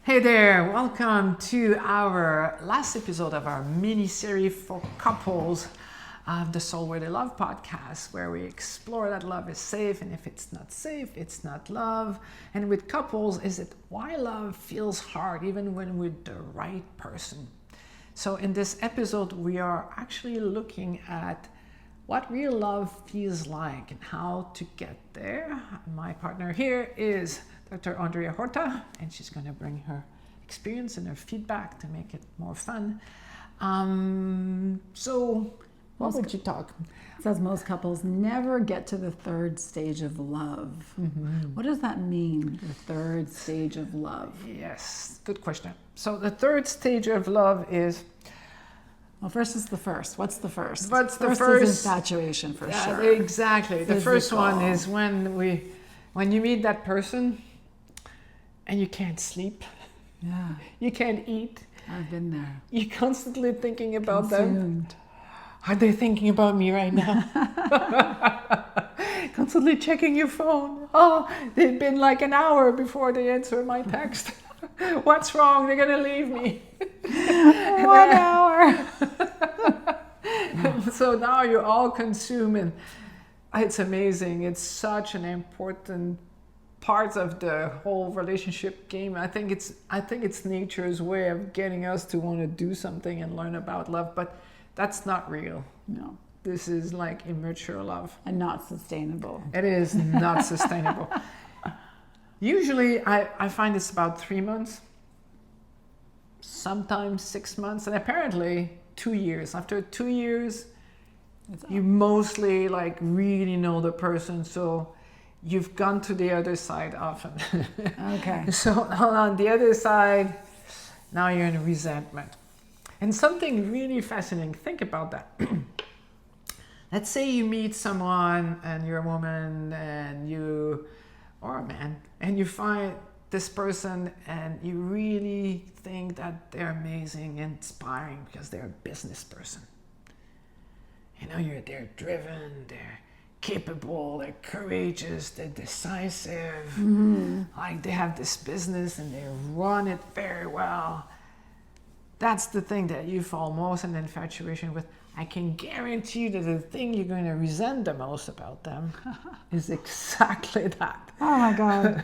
Hey there, welcome to our last episode of our mini-series for couples of the Soul Where They Love podcast, where we explore that love is safe, and if it's not safe, it's not love. And with couples, is it why love feels hard even when with the right person? So in this episode, we are actually looking at what real love feels like and how to get there. My partner here is Dr. Andrea Horta, and she's going to bring her experience and her feedback to make it more fun. So what would you talk? It says most couples never get to the third stage of love. Mm-hmm. What does that mean, the third stage of love? Yes, good question. So the third stage of love is... Well, first is the first. What's the first? What's the first? First is infatuation for sure. Exactly. The first one is when you meet that person and you can't sleep. Yeah. You can't eat. I've been there. You're constantly thinking about Consumed. them. Are they thinking about me right now? Constantly checking your phone. Oh, they've been like an hour before they answer my text. What's wrong? They're gonna leave me. 1 hour. So now you're all consuming. It's amazing. It's such an important part of the whole relationship game. I think it's nature's way of getting us to want to do something and learn about love, but that's not real. No. This is like immature love. And not sustainable. It is not sustainable. Usually I find it's about 3 months, sometimes 6 months, and apparently 2 years. After 2 years, you mostly like really know the person, so you've gone to the other side often. Okay. So on the other side, now you're in resentment. And something really fascinating, think about that. Let's say you meet someone and you're a woman or a man, and you find this person and you really think that they're amazing, inspiring because they're a business person. You know, they're driven, they're capable, they're courageous, they're decisive. Mm-hmm. Like they have this business and they run it very well. That's the thing that you fall most in infatuation with. I can guarantee you that the thing you're going to resent the most about them is exactly that. Oh my God.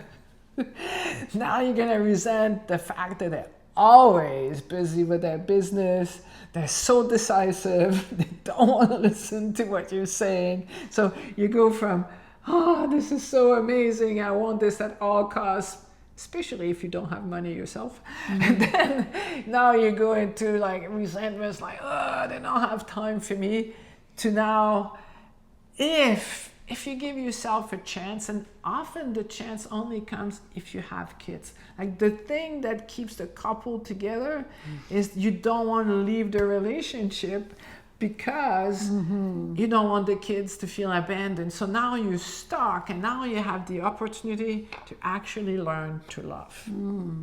Now you're going to resent the fact that they're always busy with their business. They're so decisive. They don't want to listen to what you're saying. So you go from, oh, this is so amazing. I want this at all costs, especially if you don't have money yourself. Mm-hmm. And then now you go into like resentments, like, oh, they don't have time for me, to now, if you give yourself a chance, and often the chance only comes if you have kids. Like the thing that keeps the couple together is you don't want to leave the relationship because you don't want the kids to feel abandoned. So now you're stuck, and now you have the opportunity to actually learn to love.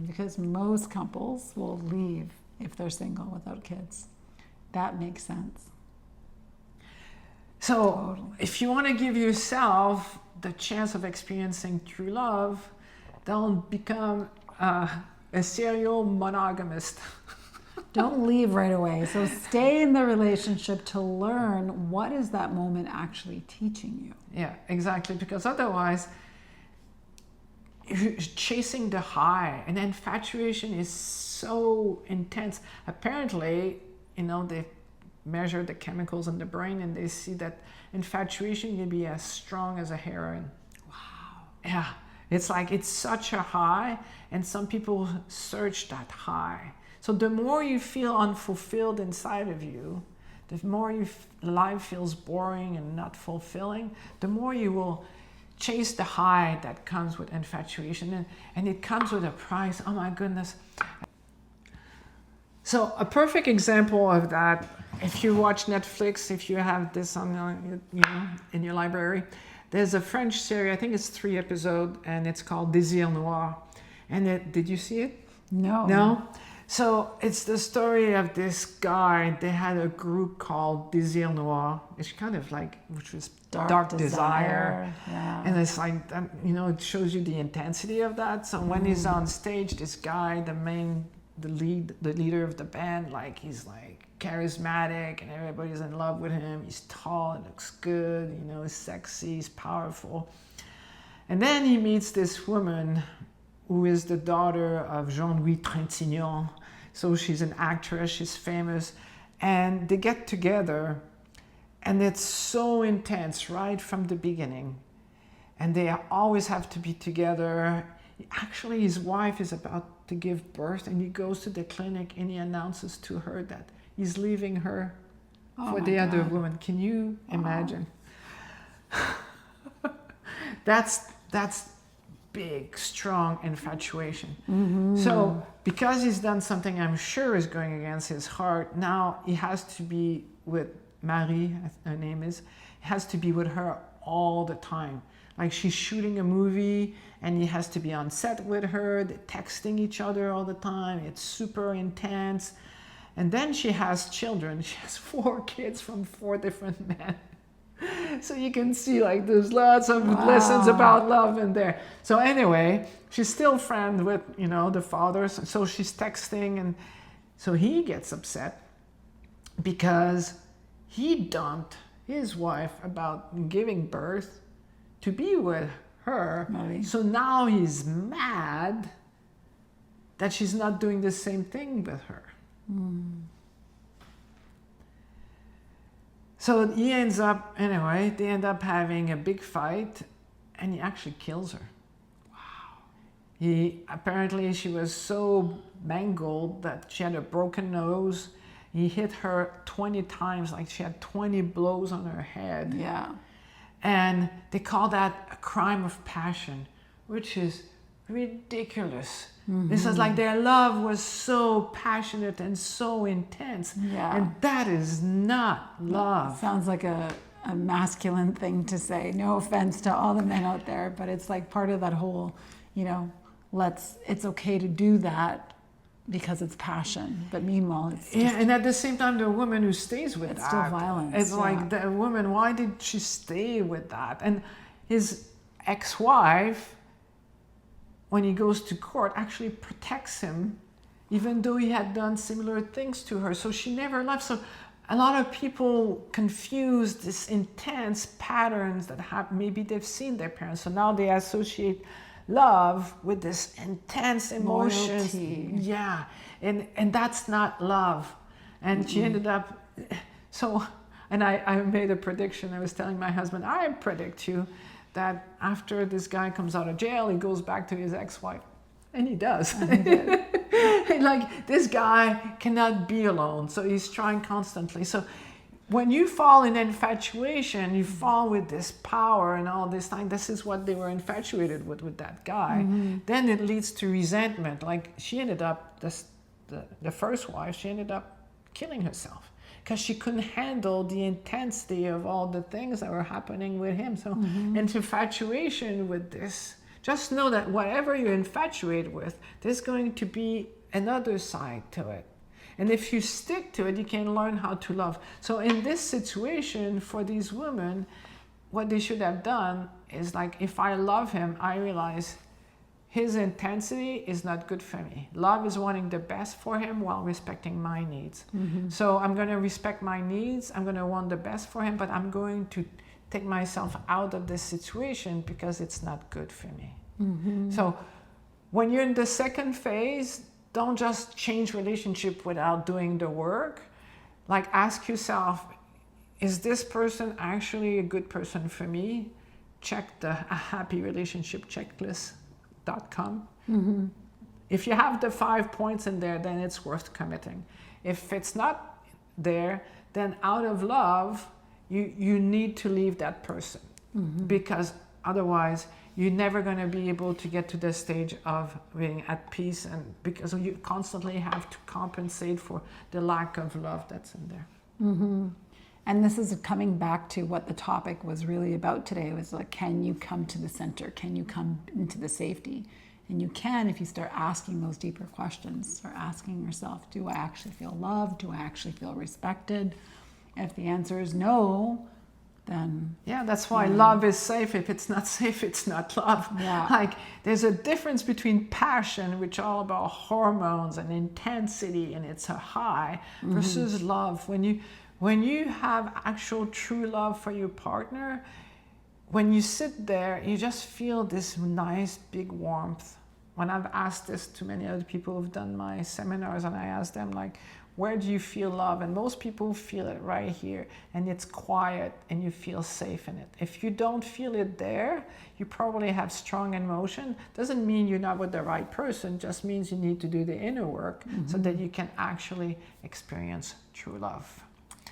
Because most couples will leave if they're single without kids. That makes sense. So Totally. If you want to give yourself the chance of experiencing true love, don't become a serial monogamist. Don't leave right away. So stay in the relationship to learn what is that moment actually teaching you. Yeah, exactly. Because otherwise, you're chasing the high, and infatuation is so intense. Apparently, they measure the chemicals in the brain, and they see that infatuation can be as strong as a heroin. Wow. Yeah, it's like it's such a high, and some people search that high. So the more you feel unfulfilled inside of you, the more life feels boring and not fulfilling, the more you will chase the high that comes with infatuation, and it comes with a price. Oh my goodness. So a perfect example of that, if you watch Netflix, if you have this on in your library, there's a French series, I think it's 3 episodes, and it's called Désir Noir. And did you see it? No. No? So it's the story of this guy. They had a group called Désir Noir, which was dark desire. Yeah. And it's like, it shows you the intensity of that. So when he's on stage, this guy, the leader of the band, like he's like charismatic and everybody's in love with him. He's tall and looks good, he's sexy, he's powerful. And then he meets this woman who is the daughter of Jean-Louis Trintignant. So she's an actress, she's famous, and they get together. And it's so intense right from the beginning. And they always have to be together. Actually, his wife is about to give birth, and he goes to the clinic and he announces to her that he's leaving her for the other woman. Can you imagine? That's big, strong infatuation. So because he's done something I'm sure is going against his heart, now he has to be with Marie, her name is, has to be with her all the time. Like she's shooting a movie and he has to be on set with her. They're texting each other all the time. It's super intense. And then she has children. She has 4 kids from 4 different men. So you can see like there's lots of lessons about love in there. So anyway, she's still friends with, the fathers. So she's texting, and so he gets upset because he dumped his wife about giving birth to be with her. Marie. So now he's mad that she's not doing the same thing with her. So they end up having a big fight, and he actually kills her. Apparently she was so mangled that she had a broken nose. He hit her 20 times, like she had 20 blows on her head. Yeah. And they call that a crime of passion, which is ridiculous. This is like their love was so passionate and so intense. Yeah. And that is not love. Sounds like a masculine thing to say. No offense to all the men out there, but it's like part of that whole, it's okay to do that because it's passion. But meanwhile, it's just, and at the same time, the woman who stays with it's that, still violence. it's like the woman, why did she stay with that? And his ex-wife, when he goes to court, actually protects him, even though he had done similar things to her. So she never left. So a lot of people confuse this intense patterns that maybe they've seen their parents. So now they associate love with this intense emotions. Loyalty. Yeah. And that's not love. And she ended up, and I made a prediction. I was telling my husband, I predict you that after this guy comes out of jail, he goes back to his ex-wife. And he does. Like, this guy cannot be alone. So he's trying constantly. So when you fall in infatuation, you fall with this power and all this time. This is what they were infatuated with that guy. Then it leads to resentment. Like, she ended up, the first wife, she ended up killing herself because she couldn't handle the intensity of all the things that were happening with him. So infatuation with this, just know that whatever you're infatuated with, there's going to be another side to it. And if you stick to it, you can learn how to love. So in this situation, for these women, what they should have done is like, if I love him, I realize his intensity is not good for me. Love is wanting the best for him while respecting my needs. So I'm going to respect my needs. I'm going to want the best for him, but I'm going to take myself out of this situation because it's not good for me. So when you're in the second phase, don't just change relationship without doing the work. Like, ask yourself, is this person actually a good person for me? Check the happy relationship checklist.com. If you have the 5 points in there, then it's worth committing. If it's not there, then out of love, you need to leave that person, because otherwise you're never going to be able to get to the stage of being at peace, and because you constantly have to compensate for the lack of love that's in there. And this is coming back to what the topic was really about today. It was like, can you come to the center? Can you come into the safety? And you can if you start asking those deeper questions. Start asking yourself, do I actually feel loved? Do I actually feel respected? And if the answer is no, then Yeah, that's why love is safe. If it's not safe, it's not love. Yeah. Like there's a difference between passion, which is all about hormones and intensity, and it's a high, versus love. When you have actual true love for your partner, when you sit there, you just feel this nice big warmth. When I've asked this to many other people who've done my seminars, and I ask them like, where do you feel love? And most people feel it right here, and it's quiet and you feel safe in it. If you don't feel it there, you probably have strong emotion. Doesn't mean you're not with the right person, just means you need to do the inner work so that you can actually experience true love.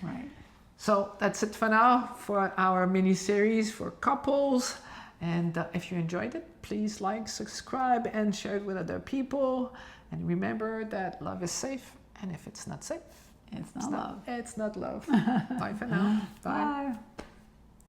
right. So that's it for now for our mini series for couples. And if you enjoyed it, please like, subscribe, and share it with other people. And remember that love is safe. And if it's not safe, It's not love. It's not love. Bye for now. Bye. Bye.